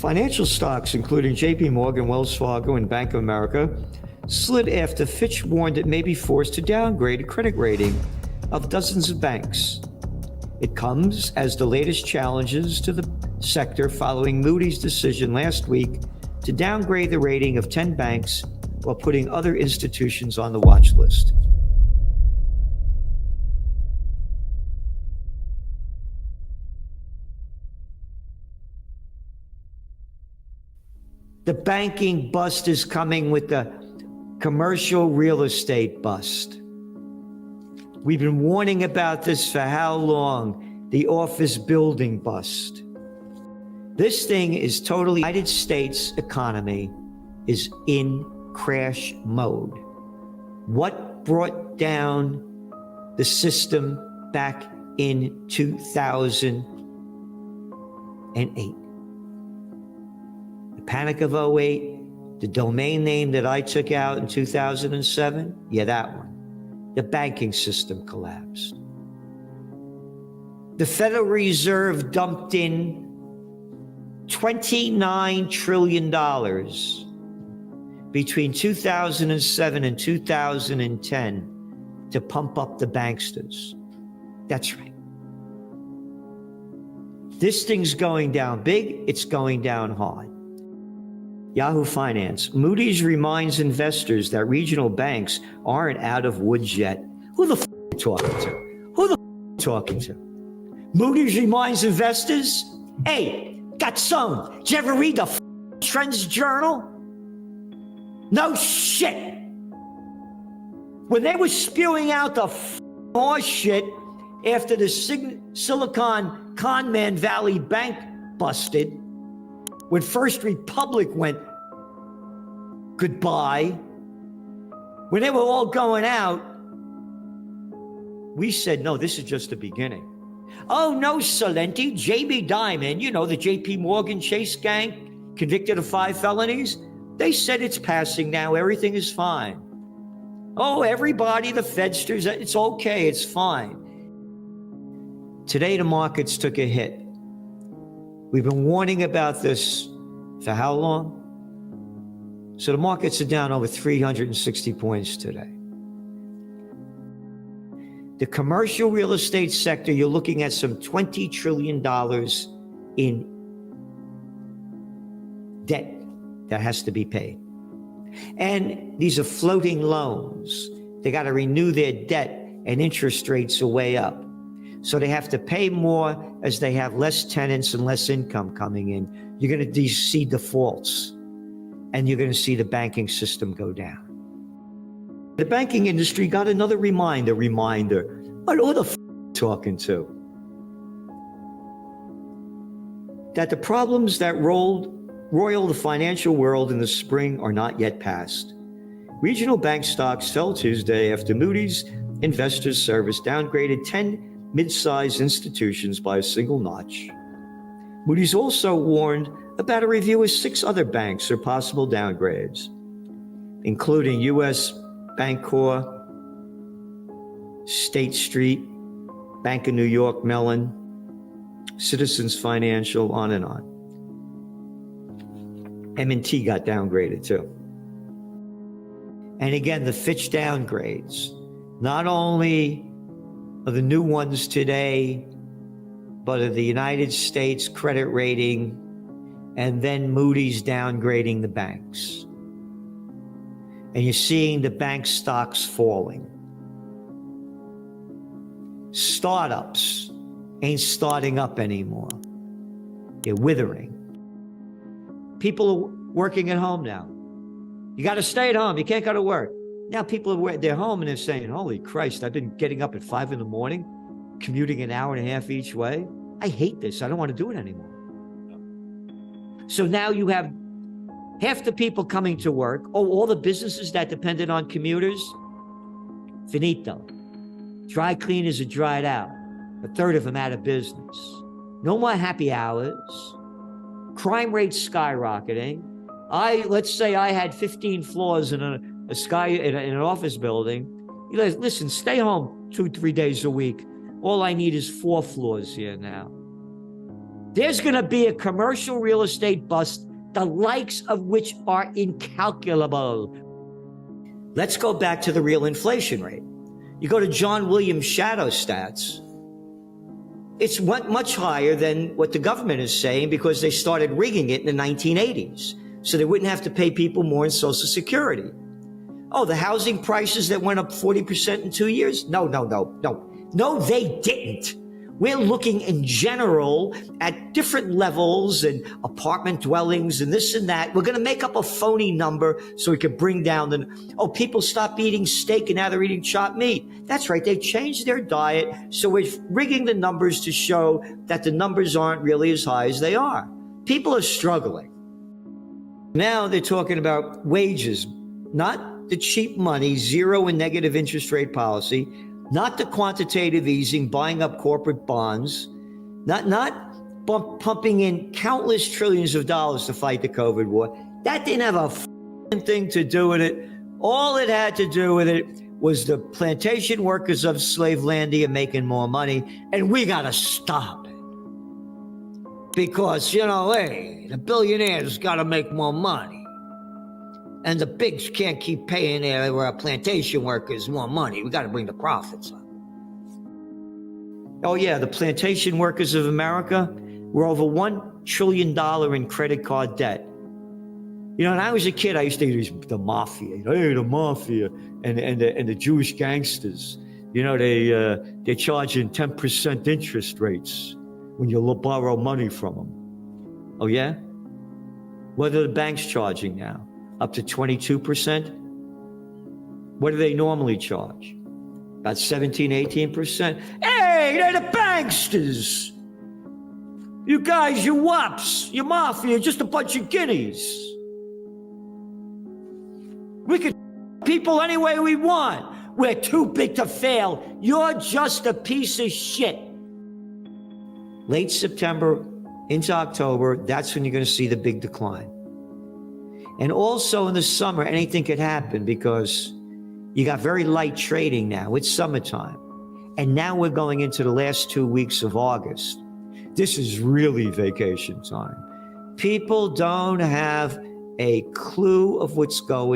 Financial stocks, including JP Morgan, Wells Fargo, and Bank of America, slid after Fitch warned it may be forced to downgrade a credit rating of dozens of banks. It comes as the latest challenges to the sector following Moody's decision last week to downgrade the rating of 10 banks while putting other institutions on the watch list. The banking bust is coming with the commercial real estate bust. We've been warning about this for how long? The office building bust. This thing is totally, the United States economy is in crash mode. What brought down the system back in 2008? The panic of 08, the domain name that I took out in 2007, yeah, that one. The banking system collapsed. The Federal Reserve dumped in $29 trillion between 2007 and 2010 to pump up the banksters. That's right. This thing's going down big, it's going down hard. Yahoo Finance. Moody's reminds investors that regional banks aren't out of woods yet. Who the f*** are you talking to? Who the f*** are you talking to? Moody's reminds investors? Hey, got some. Did you ever read the Trends Journal? No shit. When they were spewing out the horse shit after the Silicon Conman Valley Bank busted, when First Republic went goodbye, when they were all going out, we said, no, this is just the beginning. Oh, no, Celente, Jamie Dimon, the JP Morgan Chase gang, convicted of 5 felonies. They said it's passing now, everything is fine. Oh, everybody, the Fedsters, it's okay, it's fine. Today, the markets took a hit. We've been warning about this for how long? So the markets are down over 360 points today. The commercial real estate sector, you're looking at some $20 trillion in debt that has to be paid. And these are floating loans. They got to renew their debt and interest rates are way up. So they have to pay more as they have less tenants and less income coming in. You're going to see defaults and you're going to see the banking system go down. The banking industry got another reminder. What who the f*** talking to? That the problems that roiled the financial world in the spring are not yet past. Regional bank stocks fell Tuesday after Moody's Investors Service downgraded 10 mid-sized institutions by a single notch. Moody's also warned about a review of 6 other banks or possible downgrades, including U.S. Bancorp, State Street, Bank of New York Mellon, Citizens Financial, on and on. M&T got downgraded too. And again, the Fitch downgrades, not only of the new ones today, but of the United States credit rating, and then Moody's downgrading the banks. And you're seeing the bank stocks falling. Startups ain't starting up anymore. They're withering. People are working at home now. You got to stay at home. You can't go to work. Now people are they're home and they're saying, holy Christ, I've been getting up at 5 a.m, commuting an hour and a half each way. I hate this. I don't want to do it anymore. So now you have half the people coming to work. Oh, all the businesses that depended on commuters, finito. Dry cleaners are dried out. A third of them out of business. No more happy hours. Crime rates skyrocketing. Let's say I had 15 floors in an office building. You guys, listen, stay home 2-3 days a week. All I need is 4 floors here now. There's going to be a commercial real estate bust, the likes of which are incalculable. Let's go back to the real inflation rate. You go to John Williams' shadow stats, it's much higher than what the government is saying because they started rigging it in the 1980s. So they wouldn't have to pay people more in Social Security. Oh, the housing prices that went up 40% in 2 years? No, they didn't. We're looking in general at different levels and apartment dwellings and this and that. We're going to make up a phony number so we can bring down people stop eating steak and now they're eating chopped meat. That's right. They changed their diet. So we're rigging the numbers to show that the numbers aren't really as high as they are. People are struggling. Now they're talking about wages, not the cheap money, zero and negative interest rate policy, not the quantitative easing, buying up corporate bonds, not pumping in countless trillions of dollars to fight the COVID war. That didn't have a thing to do with it. All it had to do with it was the plantation workers of Slavelandia making more money, and we got to stop it. Because, hey, the billionaires got to make more money. And the bigs can't keep paying their plantation workers more money. We got to bring the profits up. Oh, yeah, the plantation workers of America were over $1 trillion in credit card debt. When I was a kid, I used to think the mafia. Hey, the mafia and the Jewish gangsters. They're charging 10% interest rates when you borrow money from them. Oh, yeah? What are the banks charging now? Up to 22%? What do they normally charge? About 17, 18%? Hey, they're the banksters! You guys, you wops, you mafia, just a bunch of guineas. We could people any way we want. We're too big to fail. You're just a piece of shit. Late September into October, that's when you're going to see the big decline. And also in the summer, anything could happen because you got very light trading now. It's summertime. And now we're going into the last 2 weeks of August. This is really vacation time. People don't have a clue of what's going on.